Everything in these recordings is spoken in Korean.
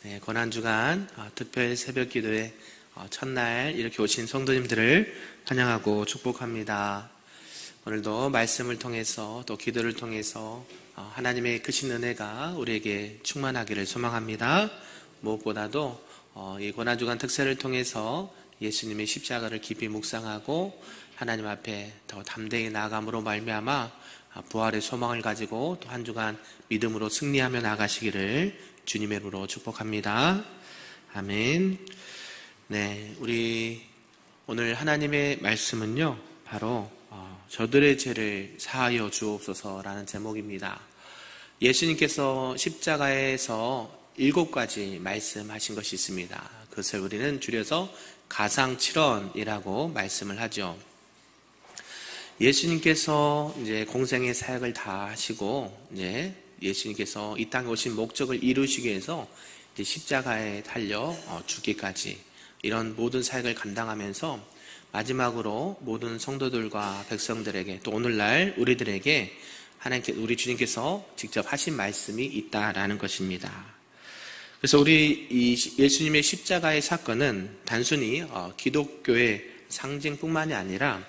네, 고난주간 특별 새벽기도회 첫날 이렇게 오신 성도님들을 환영하고 축복합니다. 오늘도 말씀을 통해서 또 기도를 통해서 하나님의 크신 은혜가 우리에게 충만하기를 소망합니다. 무엇보다도 이 고난주간 특세를 통해서 예수님의 십자가를 깊이 묵상하고 하나님 앞에 더 담대히 나아감으로 말미암아 부활의 소망을 가지고 또 한 주간 믿음으로 승리하며 나가시기를 주님의 이름으로 축복합니다. 아멘. 네, 우리 오늘 하나님의 말씀은요, 바로 저들의 죄를 사하여 주옵소서라는 제목입니다. 예수님께서 십자가에서 7가지 말씀하신 것이 있습니다. 그것을 우리는 줄여서 가상칠언이라고 말씀을 하죠. 예수님께서 이제 공생의 사역을 다 하시고 이제 예수님께서 이 땅에 오신 목적을 이루시기 위해서 이제 십자가에 달려 죽기까지 이런 모든 사역을 감당하면서 마지막으로 모든 성도들과 백성들에게 또 오늘날 우리들에게 우리 주님께서 직접 하신 말씀이 있다라는 것입니다. 그래서 우리 이 예수님의 십자가의 사건은 단순히 기독교의 상징뿐만이 아니라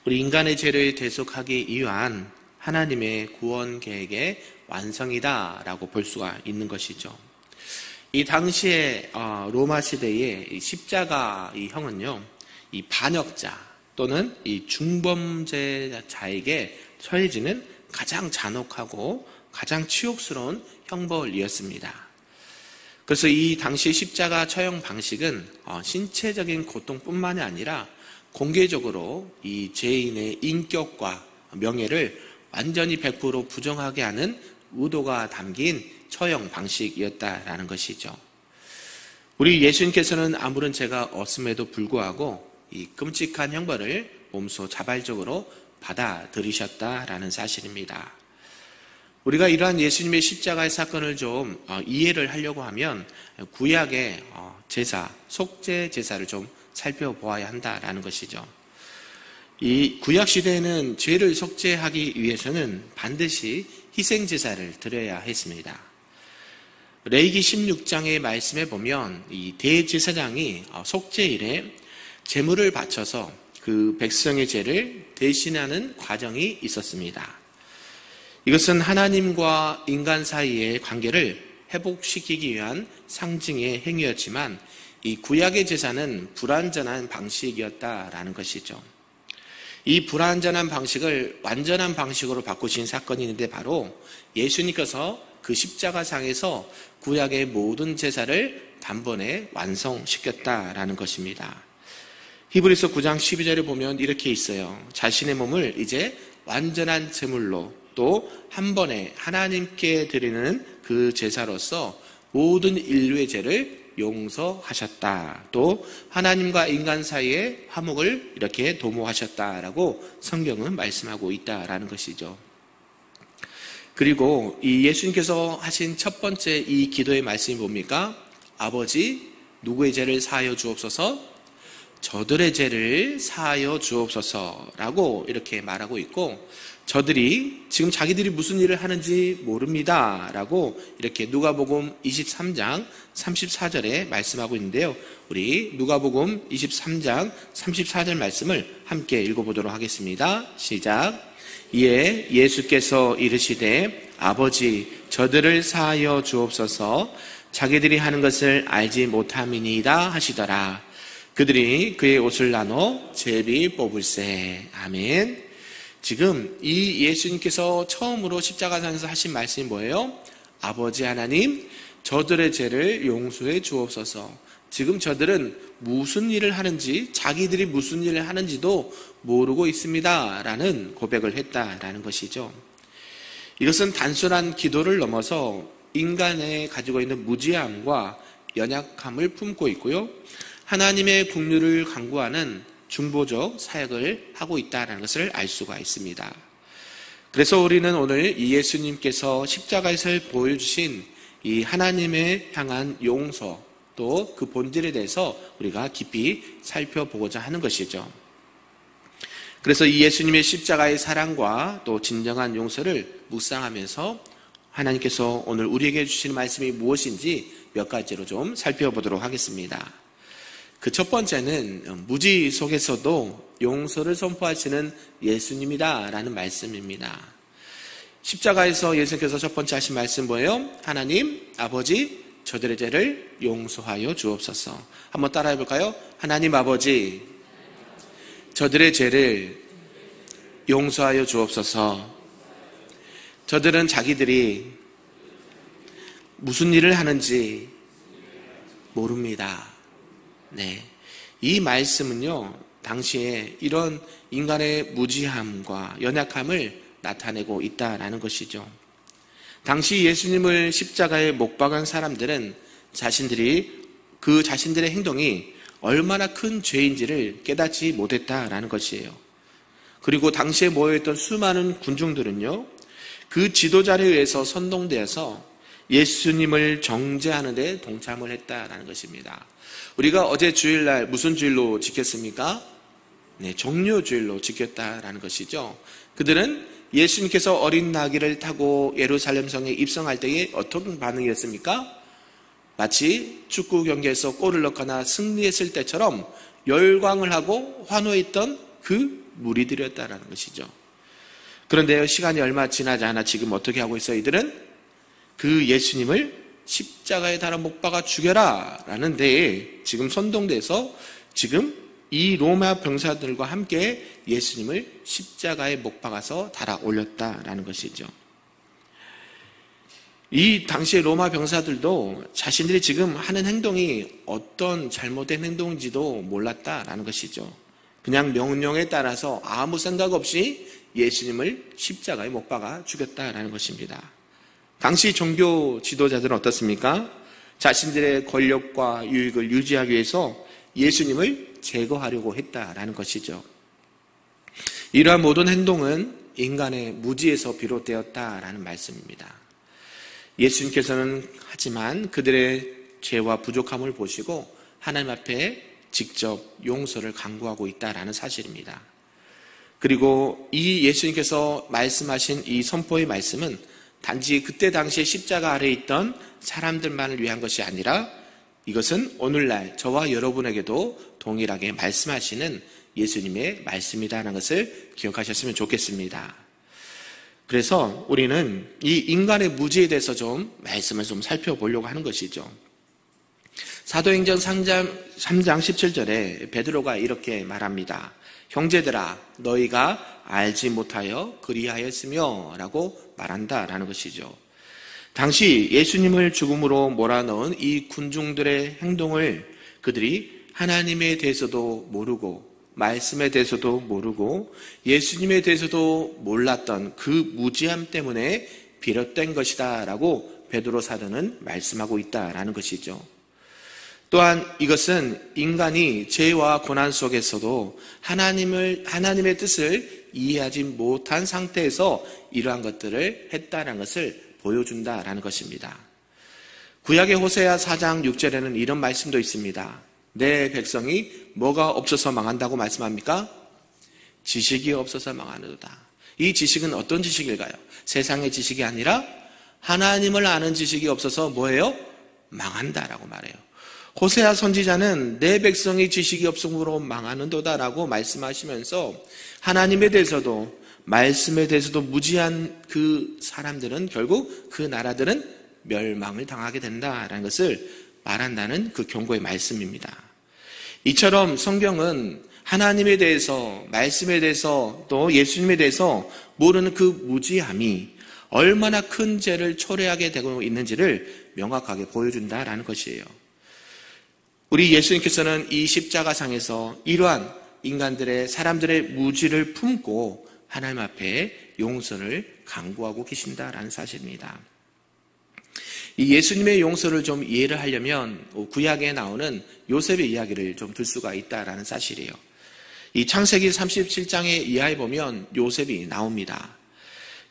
우리 인간의 죄를 대속하기 위한 하나님의 구원 계획의 완성이다라고 볼 수가 있는 것이죠. 이 당시에 로마 시대의 십자가 이 형은요, 이 반역자 또는 이 중범죄자에게 처해지는 가장 잔혹하고 가장 치욕스러운 형벌이었습니다. 그래서 이 당시 십자가 처형 방식은 신체적인 고통뿐만이 아니라 공개적으로 이 죄인의 인격과 명예를 완전히 100% 부정하게 하는 의도가 담긴 처형 방식이었다라는 것이죠. 우리 예수님께서는 아무런 죄가 없음에도 불구하고 이 끔찍한 형벌을 몸소 자발적으로 받아들이셨다라는 사실입니다. 우리가 이러한 예수님의 십자가의 사건을 좀 이해를 하려고 하면 구약의 제사, 속죄 제사를 좀 살펴보아야 한다라는 것이죠. 이 구약 시대에는 죄를 속죄하기 위해서는 반드시 희생 제사를 드려야 했습니다. 레위기 16장의 말씀에 보면 이 대제사장이 속죄일에 제물을 바쳐서 그 백성의 죄를 대신하는 과정이 있었습니다. 이것은 하나님과 인간 사이의 관계를 회복시키기 위한 상징의 행위였지만 이 구약의 제사는 불완전한 방식이었다라는 것이죠. 이 불완전한 방식을 완전한 방식으로 바꾸신 사건이 있는데 바로 예수님께서 그 십자가상에서 구약의 모든 제사를 단번에 완성시켰다라는 것입니다. 히브리서 9장 12절에 보면 이렇게 있어요. 자신의 몸을 이제 완전한 제물로 또 한 번에 하나님께 드리는 그 제사로서 모든 인류의 죄를 용서하셨다. 또 하나님과 인간 사이의 화목을 이렇게 도모하셨다라고 성경은 말씀하고 있다라는 것이죠. 그리고 이 예수님께서 하신 첫 번째 이 기도의 말씀이 뭡니까? 아버지, 누구의 죄를 사하여 주옵소서? 저들의 죄를 사하여 주옵소서라고 이렇게 말하고 있고, 저들이 지금 자기들이 무슨 일을 하는지 모릅니다 라고 이렇게 누가복음 23장 34절에 말씀하고 있는데요. 우리 누가복음 23장 34절 말씀을 함께 읽어보도록 하겠습니다. 시작. 이에 예수께서 이르시되 아버지, 저들을 사하여 주옵소서. 자기들이 하는 것을 알지 못함이니이다 하시더라. 그들이 그의 옷을 나눠 제비 뽑을세. 아멘. 지금 이 예수님께서 처음으로 십자가상에서 하신 말씀이 뭐예요? 아버지 하나님, 저들의 죄를 용서해 주옵소서. 지금 저들은 무슨 일을 하는지, 자기들이 무슨 일을 하는지도 모르고 있습니다 라는 고백을 했다라는 것이죠. 이것은 단순한 기도를 넘어서 인간의 가지고 있는 무지함과 연약함을 품고 있고요, 하나님의 긍휼을 간구하는 중보적 사역을 하고 있다는 것을 알 수가 있습니다. 그래서 우리는 오늘 이 예수님께서 십자가에서 보여주신 이 하나님의 향한 용서 또 그 본질에 대해서 우리가 깊이 살펴보고자 하는 것이죠. 그래서 이 예수님의 십자가의 사랑과 또 진정한 용서를 묵상하면서 하나님께서 오늘 우리에게 주시는 말씀이 무엇인지 몇 가지로 좀 살펴보도록 하겠습니다. 그 첫 번째는 무지 속에서도 용서를 선포하시는 예수님이다라는 말씀입니다. 십자가에서 예수님께서 첫 번째 하신 말씀 뭐예요? 하나님 아버지 저들의 죄를 용서하여 주옵소서. 한번 따라해 볼까요? 하나님 아버지 저들의 죄를 용서하여 주옵소서. 저들은 자기들이 무슨 일을 하는지 모릅니다. 네. 이 말씀은요, 당시에 이런 인간의 무지함과 연약함을 나타내고 있다라는 것이죠. 당시 예수님을 십자가에 못 박은 사람들은 자신들의 행동이 얼마나 큰 죄인지를 깨닫지 못했다라는 것이에요. 그리고 당시에 모여있던 수많은 군중들은요, 그 지도자에 의해서 선동되어서 예수님을 정죄하는 데 동참을 했다라는 것입니다. 우리가 어제 주일날 무슨 주일로 지켰습니까? 네, 정료주일로 지켰다라는 것이죠. 그들은 예수님께서 어린 나귀를 타고 예루살렘 성에 입성할 때에 어떤 반응이었습니까? 마치 축구 경기에서 골을 넣거나 승리했을 때처럼 열광을 하고 환호했던 그 무리들이었다라는 것이죠. 그런데 시간이 얼마 지나지 않아 지금 어떻게 하고 있어요? 이들은 그 예수님을 십자가에 달아 못 박아 죽여라 라는 데에 지금 선동돼서 지금 이 로마 병사들과 함께 예수님을 십자가에 못 박아서 달아 올렸다라는 것이죠. 이 당시의 로마 병사들도 자신들이 지금 하는 행동이 어떤 잘못된 행동인지도 몰랐다라는 것이죠. 그냥 명령에 따라서 아무 생각 없이 예수님을 십자가에 못 박아 죽였다라는 것입니다. 당시 종교 지도자들은 어떻습니까? 자신들의 권력과 유익을 유지하기 위해서 예수님을 제거하려고 했다라는 것이죠. 이러한 모든 행동은 인간의 무지에서 비롯되었다라는 말씀입니다. 예수님께서는 하지만 그들의 죄와 부족함을 보시고 하나님 앞에 직접 용서를 강구하고 있다라는 사실입니다. 그리고 이 예수님께서 말씀하신 이 선포의 말씀은 단지 그때 당시에 십자가 아래에 있던 사람들만을 위한 것이 아니라 이것은 오늘날 저와 여러분에게도 동일하게 말씀하시는 예수님의 말씀이라는 것을 기억하셨으면 좋겠습니다. 그래서 우리는 이 인간의 무지에 대해서 좀 말씀을 좀 살펴보려고 하는 것이죠. 사도행전 3장 17절에 베드로가 이렇게 말합니다. 형제들아 너희가 알지 못하여 그리하였으며 라고 말한다라는 것이죠. 당시 예수님을 죽음으로 몰아넣은 이 군중들의 행동을 그들이 하나님에 대해서도 모르고 말씀에 대해서도 모르고 예수님에 대해서도 몰랐던 그 무지함 때문에 비롯된 것이다 라고 베드로 사도는 말씀하고 있다라는 것이죠. 또한 이것은 인간이 죄와 고난 속에서도 하나님의 뜻을 이해하지 못한 상태에서 이러한 것들을 했다는 것을 보여준다라는 것입니다. 구약의 호세아 4장 6절에는 이런 말씀도 있습니다. 내 백성이 뭐가 없어서 망한다고 말씀합니까? 지식이 없어서 망하노다. 이 지식은 어떤 지식일까요? 세상의 지식이 아니라 하나님을 아는 지식이 없어서 뭐예요? 망한다라고 말해요. 호세아 선지자는 내 백성이 지식이 없음으로 망하는도다라고 말씀하시면서 하나님에 대해서도 말씀에 대해서도 무지한 그 사람들은 결국 그 나라들은 멸망을 당하게 된다라는 것을 말한다는 그 경고의 말씀입니다. 이처럼 성경은 하나님에 대해서 말씀에 대해서 또 예수님에 대해서 모르는 그 무지함이 얼마나 큰 죄를 초래하게 되고 있는지를 명확하게 보여준다라는 것이에요. 우리 예수님께서는 이 십자가상에서 이러한 사람들의 무지를 품고 하나님 앞에 용서를 강구하고 계신다라는 사실입니다. 이 예수님의 용서를 좀 이해를 하려면 구약에 나오는 요셉의 이야기를 좀 들 수가 있다라는 사실이에요. 이 창세기 37장의 이하에 보면 요셉이 나옵니다.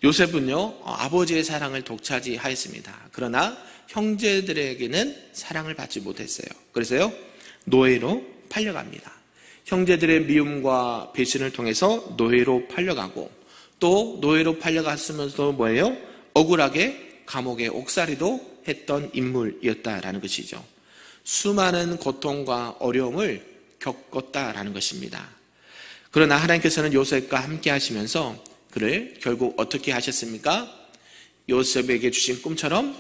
요셉은요, 아버지의 사랑을 독차지하였습니다. 그러나 형제들에게는 사랑을 받지 못했어요. 그래서요, 노예로 팔려갑니다. 형제들의 미움과 배신을 통해서 노예로 팔려가고 또 노예로 팔려갔으면서 뭐예요? 억울하게 감옥의 옥살이도 했던 인물이었다라는 것이죠. 수많은 고통과 어려움을 겪었다라는 것입니다. 그러나 하나님께서는 요셉과 함께 하시면서 그를 결국 어떻게 하셨습니까? 요셉에게 주신 꿈처럼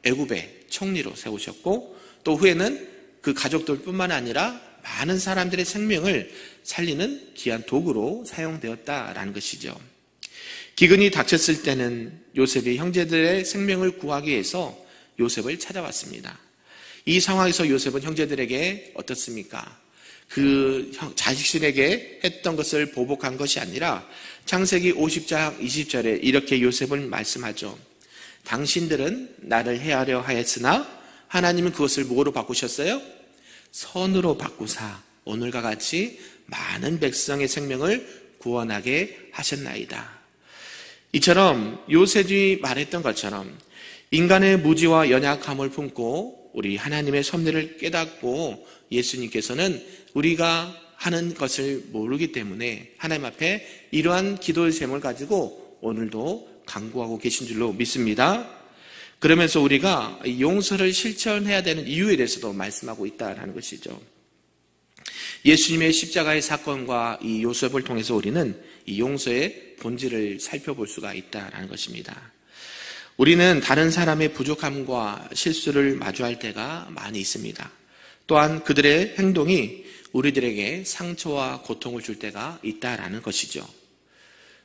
애굽의 총리로 세우셨고, 또 후에는 그 가족들뿐만 아니라 많은 사람들의 생명을 살리는 귀한 도구로 사용되었다라는 것이죠. 기근이 닥쳤을 때는 요셉이 형제들의 생명을 구하기 위해서 요셉을 찾아왔습니다. 이 상황에서 요셉은 형제들에게 어떻습니까? 그 자식들에게 했던 것을 보복한 것이 아니라 창세기 50장 20절에 이렇게 요셉은 말씀하죠. 당신들은 나를 해하려 하였으나 하나님은 그것을 뭐로 바꾸셨어요? 선으로 바꾸사 오늘과 같이 많은 백성의 생명을 구원하게 하셨나이다. 이처럼 요셉이 말했던 것처럼 인간의 무지와 연약함을 품고 우리 하나님의 섭리를 깨닫고 예수님께서는 우리가 하는 것을 모르기 때문에 하나님 앞에 이러한 기도의 셈을 가지고 오늘도 간구하고 계신 줄로 믿습니다. 그러면서 우리가 용서를 실천해야 되는 이유에 대해서도 말씀하고 있다는 것이죠. 예수님의 십자가의 사건과 이 요셉을 통해서 우리는 이 용서의 본질을 살펴볼 수가 있다는 것입니다. 우리는 다른 사람의 부족함과 실수를 마주할 때가 많이 있습니다. 또한 그들의 행동이 우리들에게 상처와 고통을 줄 때가 있다라는 것이죠.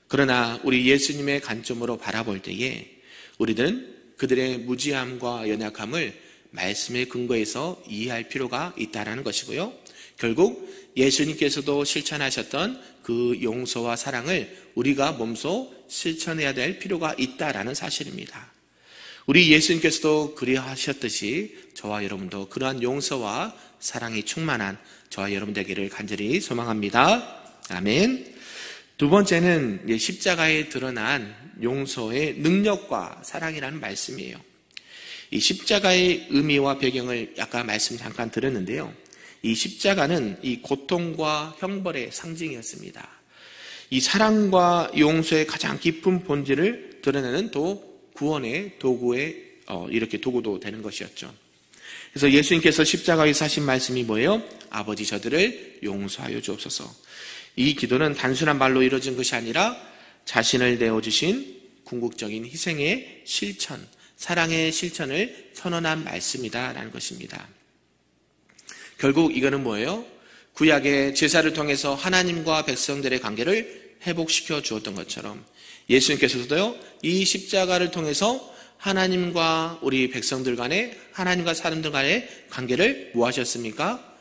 그러나 우리 예수님의 관점으로 바라볼 때에 우리들은 그들의 무지함과 연약함을 말씀의 근거에서 이해할 필요가 있다라는 것이고요. 결국 예수님께서도 실천하셨던 그 용서와 사랑을 우리가 몸소 실천해야 될 필요가 있다라는 사실입니다. 우리 예수님께서도 그리하셨듯이 저와 여러분도 그러한 용서와 사랑이 충만한 저와 여러분 되기를 간절히 소망합니다. 아멘. 두 번째는 십자가에 드러난 용서의 능력과 사랑이라는 말씀이에요. 이 십자가의 의미와 배경을 아까 말씀 잠깐 드렸는데요. 이 십자가는 이 고통과 형벌의 상징이었습니다. 이 사랑과 용서의 가장 깊은 본질을 드러내는 또 구원의 도구의 이렇게 도구도 되는 것이었죠. 그래서 예수님께서 십자가에서 하신 말씀이 뭐예요? 아버지 저들을 용서하여 주옵소서. 이 기도는 단순한 말로 이루어진 것이 아니라 자신을 내어주신 궁극적인 희생의 실천, 사랑의 실천을 선언한 말씀이다라는 것입니다. 결국 이거는 뭐예요? 구약의 제사를 통해서 하나님과 백성들의 관계를 회복시켜 주었던 것처럼 예수님께서도요, 이 십자가를 통해서 하나님과 우리 백성들 간의, 하나님과 사람들 간의 관계를 뭐 하셨습니까?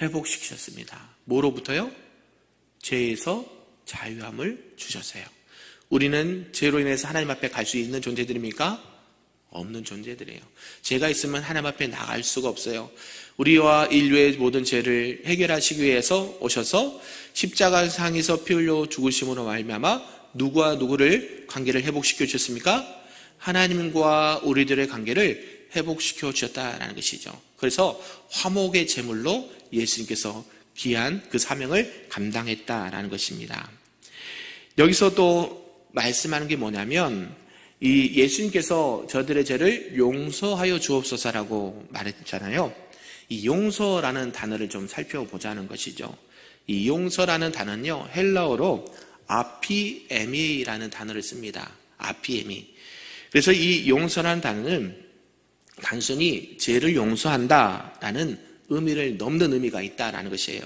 회복시키셨습니다. 뭐로부터요? 죄에서 자유함을 주셨어요. 우리는 죄로 인해서 하나님 앞에 갈 수 있는 존재들입니까? 없는 존재들이에요. 죄가 있으면 하나님 앞에 나갈 수가 없어요. 우리와 인류의 모든 죄를 해결하시기 위해서 오셔서 십자가상에서 피 흘려 죽으심으로 말미암아 누구와 누구를 관계를 회복시켜 주셨습니까? 하나님과 우리들의 관계를 회복시켜 주셨다라는 것이죠. 그래서 화목의 제물로 예수님께서 귀한 그 사명을 감당했다라는 것입니다. 여기서 또 말씀하는 게 뭐냐면 이 예수님께서 저들의 죄를 용서하여 주옵소서라고 말했잖아요. 이 용서라는 단어를 좀 살펴보자는 것이죠. 이 용서라는 단어는요, 헬라어로 아피에미라는 단어를 씁니다. 아피에미. 그래서 이 용서라는 단어는 단순히 죄를 용서한다라는 의미를 넘는 의미가 있다라는 것이에요.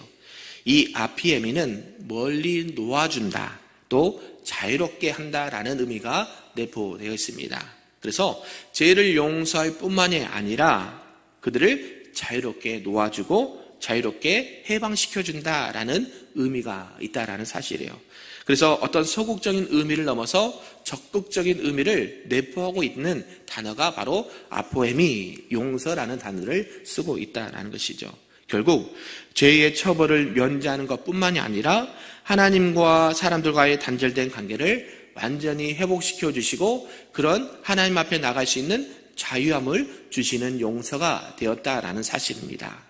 이 아피에미는 멀리 놓아준다, 또 자유롭게 한다라는 의미가 내포되어 있습니다. 그래서 죄를 용서할 뿐만이 아니라 그들을 자유롭게 놓아주고 자유롭게 해방시켜준다라는 의미가 있다라는 사실이에요. 그래서 어떤 소극적인 의미를 넘어서 적극적인 의미를 내포하고 있는 단어가 바로 아포에미, 용서라는 단어를 쓰고 있다라는 것이죠. 결국 죄의 처벌을 면제하는 것뿐만이 아니라 하나님과 사람들과의 단절된 관계를 완전히 회복시켜 주시고 그런 하나님 앞에 나갈 수 있는 자유함을 주시는 용서가 되었다라는 사실입니다.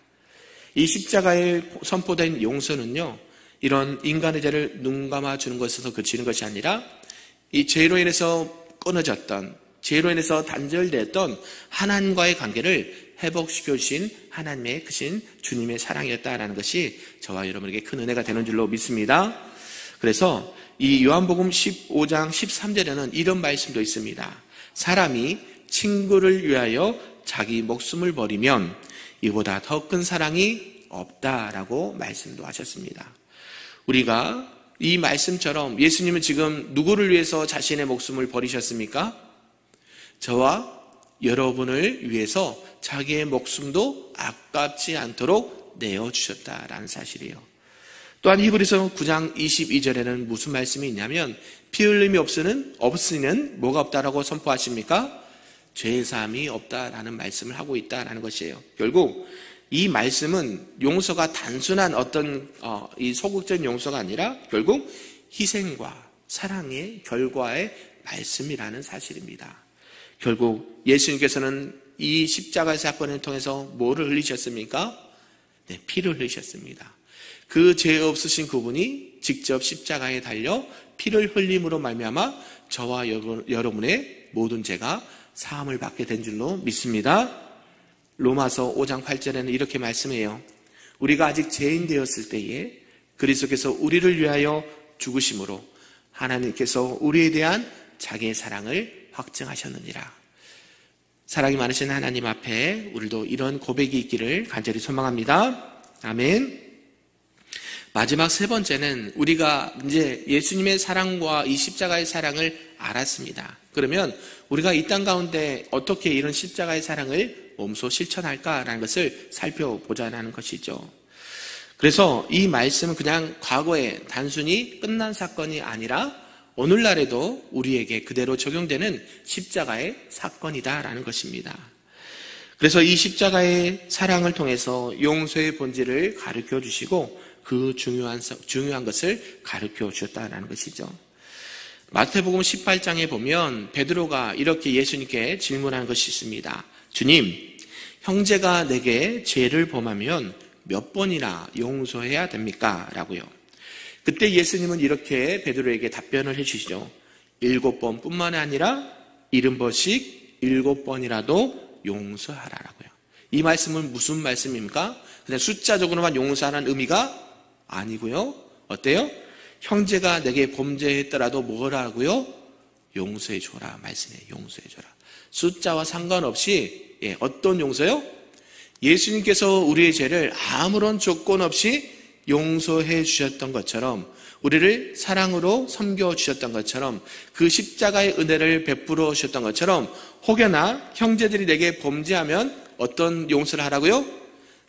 이 십자가에 선포된 용서는요, 이런 인간의 죄를 눈 감아 주는 것에서 그치는 것이 아니라 이 죄로 인해서 끊어졌던 죄로 인해서 단절됐던 하나님과의 관계를 회복시켜 주신 하나님의 크신 주님의 사랑이었다라는 것이 저와 여러분에게 큰 은혜가 되는 줄로 믿습니다. 그래서 이 요한복음 15장 13절에는 이런 말씀도 있습니다. 사람이 친구를 위하여 자기 목숨을 버리면 이보다 더 큰 사랑이 없다라고 말씀도 하셨습니다. 우리가 이 말씀처럼 예수님은 지금 누구를 위해서 자신의 목숨을 버리셨습니까? 저와 여러분을 위해서 자기의 목숨도 아깝지 않도록 내어주셨다라는 사실이에요. 또한 히브리서 9장 22절에는 무슨 말씀이 있냐면 피 흘림이 없으면 뭐가 없다라고 선포하십니까? 죄사함이 없다라는 말씀을 하고 있다라는 것이에요. 결국 이 말씀은 용서가 단순한 어떤 이 소극적인 용서가 아니라 결국 희생과 사랑의 결과의 말씀이라는 사실입니다. 결국 예수님께서는 이 십자가의 사건을 통해서 뭐를 흘리셨습니까? 네, 피를 흘리셨습니다. 그 죄 없으신 그분이 직접 십자가에 달려 피를 흘림으로 말미암아 저와 여러분의 모든 죄가 사함을 받게 된 줄로 믿습니다. 로마서 5장 8절에는 이렇게 말씀해요. 우리가 아직 죄인 되었을 때에 그리스도께서 우리를 위하여 죽으심으로 하나님께서 우리에 대한 자기의 사랑을 확증하셨느니라. 사랑이 많으신 하나님 앞에 우리도 이런 고백이 있기를 간절히 소망합니다. 아멘. 마지막 세 번째는 우리가 이제 예수님의 사랑과 이 십자가의 사랑을 알았습니다. 그러면 우리가 이 땅 가운데 어떻게 이런 십자가의 사랑을 몸소 실천할까라는 것을 살펴보자는 것이죠. 그래서 이 말씀은 그냥 과거에 단순히 끝난 사건이 아니라 오늘날에도 우리에게 그대로 적용되는 십자가의 사건이다라는 것입니다. 그래서 이 십자가의 사랑을 통해서 용서의 본질을 가르쳐 주시고 그 중요한 것을 가르쳐 주셨다는 것이죠. 마태복음 18장에 보면 베드로가 이렇게 예수님께 질문하는 것이 있습니다. 주님, 형제가 내게 죄를 범하면 몇 번이나 용서해야 됩니까? 라고요. 그때 예수님은 이렇게 베드로에게 답변을 해주시죠. 7번 뿐만 아니라 70번씩 7번이라도 용서하라라고요. 이 말씀은 무슨 말씀입니까? 그냥 숫자적으로만 용서하는 의미가 아니고요. 어때요? 형제가 내게 범죄했더라도 뭐라고요? 용서해줘라 말씀이에요. 용서해줘라. 숫자와 상관없이 어떤 용서요? 예수님께서 우리의 죄를 아무런 조건 없이 용서해 주셨던 것처럼 우리를 사랑으로 섬겨주셨던 것처럼 그 십자가의 은혜를 베풀어 주셨던 것처럼 혹여나 형제들이 내게 범죄하면 어떤 용서를 하라고요?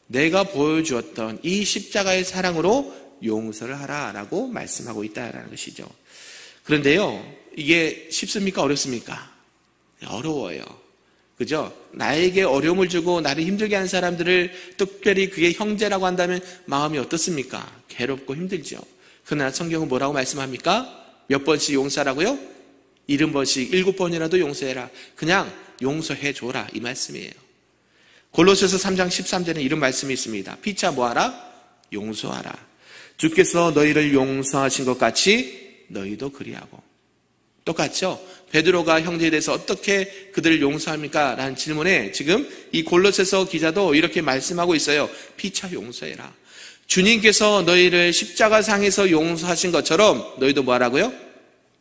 내가 보여주었던 이 십자가의 사랑으로 용서를 하라라고 말씀하고 있다는 것이죠. 그런데요, 이게 쉽습니까? 어렵습니까? 어려워요. 그죠? 나에게 어려움을 주고 나를 힘들게 하는 사람들을 특별히 그게 형제라고 한다면 마음이 어떻습니까? 괴롭고 힘들죠. 그러나 성경은 뭐라고 말씀합니까? 몇 번씩 용서하라고요? 70번씩 7번이라도 용서해라. 그냥 용서해줘라 이 말씀이에요. 골로새서 3장 13절에 이런 말씀이 있습니다. 피차 뭐하라? 용서하라. 주께서 너희를 용서하신 것 같이 너희도 그리하고. 똑같죠? 베드로가 형제에 대해서 어떻게 그들을 용서합니까? 라는 질문에 지금 이 골로새서 기자도 이렇게 말씀하고 있어요. 피차 용서해라. 주님께서 너희를 십자가상에서 용서하신 것처럼 너희도 뭐하라고요?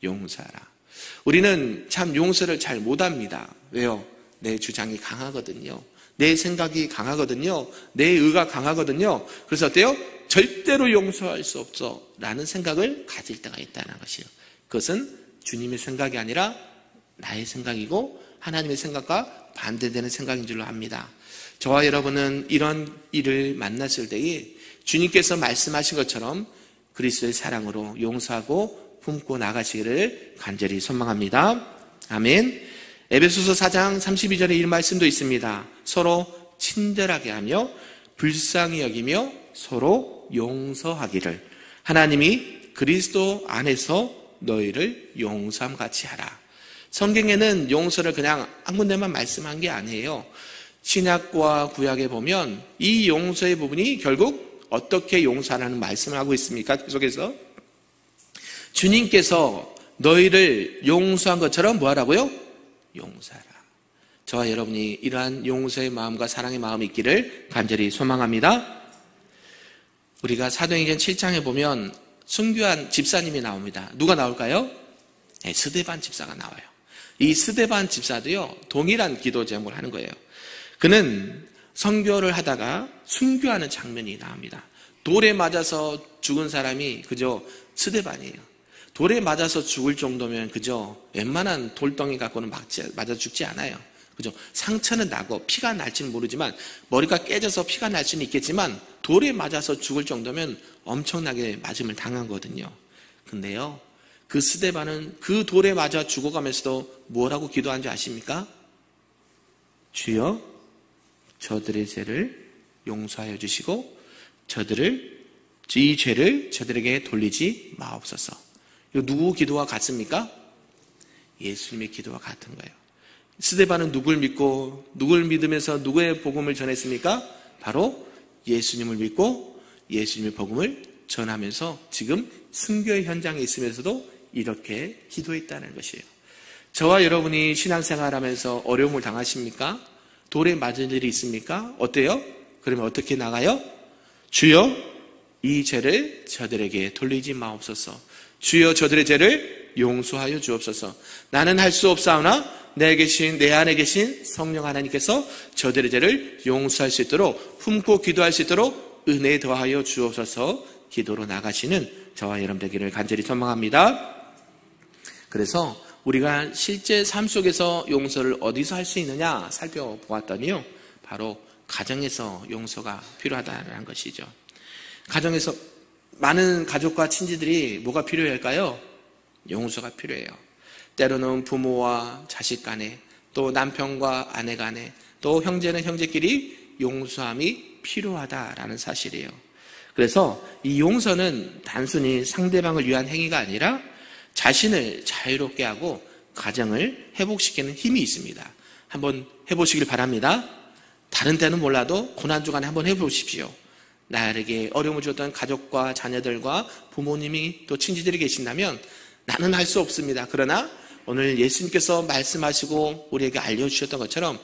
용서하라. 우리는 참 용서를 잘 못합니다. 왜요? 내 주장이 강하거든요. 내 생각이 강하거든요. 내 의가 강하거든요. 그래서 어때요? 절대로 용서할 수 없어 라는 생각을 가질 때가 있다는 것이에요. 그것은 주님의 생각이 아니라 나의 생각이고 하나님의 생각과 반대되는 생각인 줄로 압니다. 저와 여러분은 이런 일을 만났을 때에 주님께서 말씀하신 것처럼 그리스도의 사랑으로 용서하고 품고 나가시기를 간절히 소망합니다. 아멘. 에베소서 4장 32절에 이런 말씀도 있습니다. 서로 친절하게 하며 불쌍히 여기며 서로 용서하기를 하나님이 그리스도 안에서 너희를 용서함 같이 하라. 성경에는 용서를 그냥 한 군데만 말씀한 게 아니에요. 신약과 구약에 보면 이 용서의 부분이 결국 어떻게 용서하라는 말씀을 하고 있습니까? 계속해서 주님께서 너희를 용서한 것처럼 뭐하라고요? 용서하라. 저와 여러분이 이러한 용서의 마음과 사랑의 마음이 있기를 간절히 소망합니다. 우리가 사도행전 7장에 보면 순교한 집사님이 나옵니다. 누가 나올까요? 네, 스데반 집사가 나와요. 이 스데반 집사도요, 동일한 기도 제목을 하는 거예요. 그는 선교를 하다가 순교하는 장면이 나옵니다. 돌에 맞아서 죽은 사람이 그저 스데반이에요. 돌에 맞아서 죽을 정도면 그저 웬만한 돌덩이 갖고는 맞아 죽지 않아요. 그죠? 상처는 나고 피가 날지는 모르지만, 머리가 깨져서 피가 날 수는 있겠지만 돌에 맞아서 죽을 정도면 엄청나게 맞음을 당한 거거든요. 근데요, 그 스데반은 그 돌에 맞아 죽어가면서도 뭐라고 기도한 줄 아십니까? 주여, 저들의 죄를 용서하여 주시고 이 죄를 저들에게 돌리지 마옵소서. 이거 누구 기도와 같습니까? 예수님의 기도와 같은 거예요. 스데반은 누굴 믿고 누굴 믿으면서 누구의 복음을 전했습니까? 바로 예수님을 믿고 예수님의 복음을 전하면서 지금 순교의 현장에 있으면서도 이렇게 기도했다는 것이에요. 저와 여러분이 신앙생활하면서 어려움을 당하십니까? 돌에 맞은 일이 있습니까? 어때요? 그러면 어떻게 나가요? 주여, 이 죄를 저들에게 돌리지 마옵소서. 주여, 저들의 죄를 용서하여 주옵소서. 나는 할 수 없사오나 내 안에 계신 성령 하나님께서 저들의 죄를 용서할 수 있도록, 품고 기도할 수 있도록 은혜 더하여 주옵소서. 기도로 나가시는 저와 여러분 되기를 간절히 소망합니다. 그래서 우리가 실제 삶 속에서 용서를 어디서 할 수 있느냐 살펴보았더니요, 바로 가정에서 용서가 필요하다는 것이죠. 가정에서 많은 가족과 친지들이 뭐가 필요할까요? 용서가 필요해요. 때로는 부모와 자식 간에, 또 남편과 아내 간에, 또 형제는 형제끼리 용서함이 필요하다라는 사실이에요. 그래서 이 용서는 단순히 상대방을 위한 행위가 아니라 자신을 자유롭게 하고 가정을 회복시키는 힘이 있습니다. 한번 해보시길 바랍니다. 다른 때는 몰라도 고난주간에 한번 해보십시오. 나에게 어려움을 줬던 가족과 자녀들과 부모님이 또 친지들이 계신다면 나는 할 수 없습니다. 그러나 오늘 예수님께서 말씀하시고 우리에게 알려주셨던 것처럼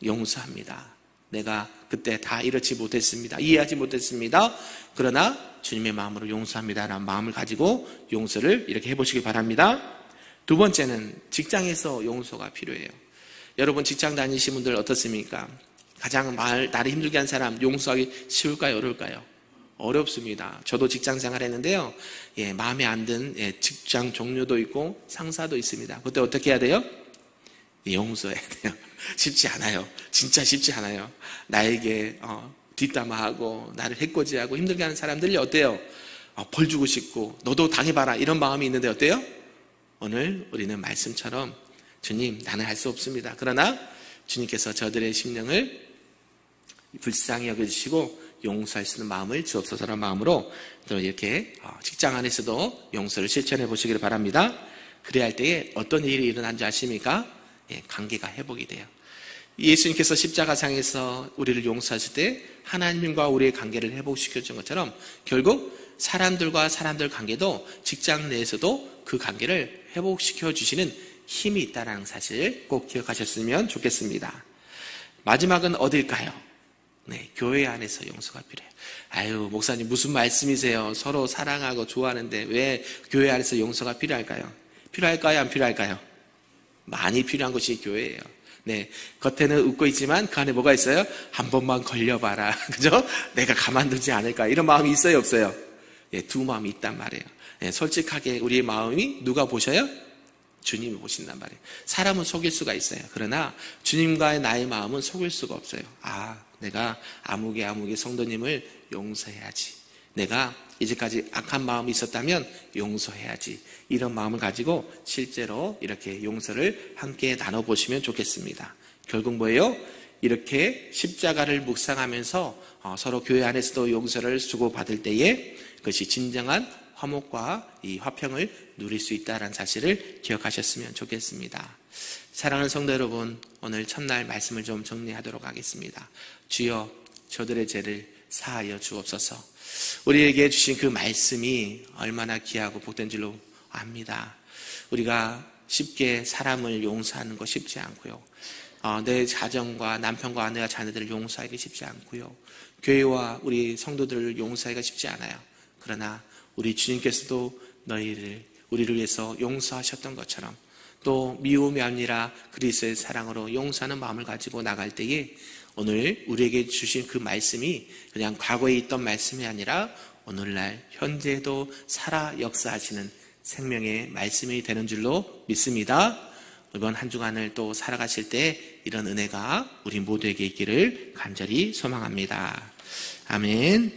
용서합니다. 내가 그때 다 이렇지 못했습니다. 이해하지 못했습니다. 그러나 주님의 마음으로 용서합니다라는 마음을 가지고 용서를 이렇게 해보시기 바랍니다. 두 번째는 직장에서 용서가 필요해요. 여러분 직장 다니시는 분들 어떻습니까? 가장 나를 힘들게 한 사람 용서하기 쉬울까요? 어려울까요? 어렵습니다. 저도 직장 생활했는데요. 마음에 안 든 직장 종료도 있고 상사도 있습니다. 그때 어떻게 해야 돼요? 용서해야 돼요. 쉽지 않아요. 진짜 쉽지 않아요. 나에게 뒷담화하고 나를 해코지하고 힘들게 하는 사람들이 어때요? 벌 주고 싶고 너도 당해봐라 이런 마음이 있는데 어때요? 오늘 우리는 말씀처럼 주님, 나는 할 수 없습니다. 그러나 주님께서 저들의 심령을 불쌍히 여겨주시고 용서할 수 있는 마음을 주옵소서라는 마음으로 또 이렇게 직장 안에서도 용서를 실천해 보시기를 바랍니다. 그래야 할 때에 어떤 일이 일어난지 아십니까? 관계가 회복이 돼요. 예수님께서 십자가상에서 우리를 용서하실 때 하나님과 우리의 관계를 회복시켜 준 것처럼 결국 사람들과 사람들 관계도 직장 내에서도 그 관계를 회복시켜 주시는 힘이 있다는 사실 꼭 기억하셨으면 좋겠습니다. 마지막은 어딜까요? 교회 안에서 용서가 필요해요. 아유, 목사님 무슨 말씀이세요? 서로 사랑하고 좋아하는데 왜 교회 안에서 용서가 필요할까요? 필요할까요? 안 필요할까요? 많이 필요한 것이 교회예요. 겉에는 웃고 있지만 그 안에 뭐가 있어요? 한 번만 걸려봐라. 그죠? 내가 가만두지 않을까. 이런 마음이 있어요, 없어요? 두 마음이 있단 말이에요. 솔직하게 우리의 마음이 누가 보셔요? 주님이 보신단 말이에요. 사람은 속일 수가 있어요. 그러나 주님과의 나의 마음은 속일 수가 없어요. 내가 아무개 성도님을 용서해야지. 내가 이제까지 악한 마음이 있었다면 용서해야지. 이런 마음을 가지고 실제로 이렇게 용서를 함께 나눠보시면 좋겠습니다. 결국 뭐예요? 이렇게 십자가를 묵상하면서 서로 교회 안에서도 용서를 주고받을 때에 그것이 진정한 화목과 이 화평을 누릴 수 있다는 사실을 기억하셨으면 좋겠습니다. 사랑하는 성도 여러분, 오늘 첫날 말씀을 좀 정리하도록 하겠습니다. 주여, 저들의 죄를 사하여 주옵소서. 우리에게 주신 그 말씀이 얼마나 귀하고 복된 줄로 압니다. 우리가 쉽게 사람을 용서하는 거 쉽지 않고요. 내 가정과 남편과 아내와 자녀들을 용서하기 쉽지 않고요. 교회와 우리 성도들을 용서하기가 쉽지 않아요. 그러나 우리 주님께서도 우리를 위해서 용서하셨던 것처럼 또 미움이 아니라 그리스도의 사랑으로 용서하는 마음을 가지고 나갈 때에 오늘 우리에게 주신 그 말씀이 그냥 과거에 있던 말씀이 아니라 오늘날 현재도 살아 역사하시는 생명의 말씀이 되는 줄로 믿습니다. 이번 한 주간을 또 살아가실 때 이런 은혜가 우리 모두에게 있기를 간절히 소망합니다. 아멘.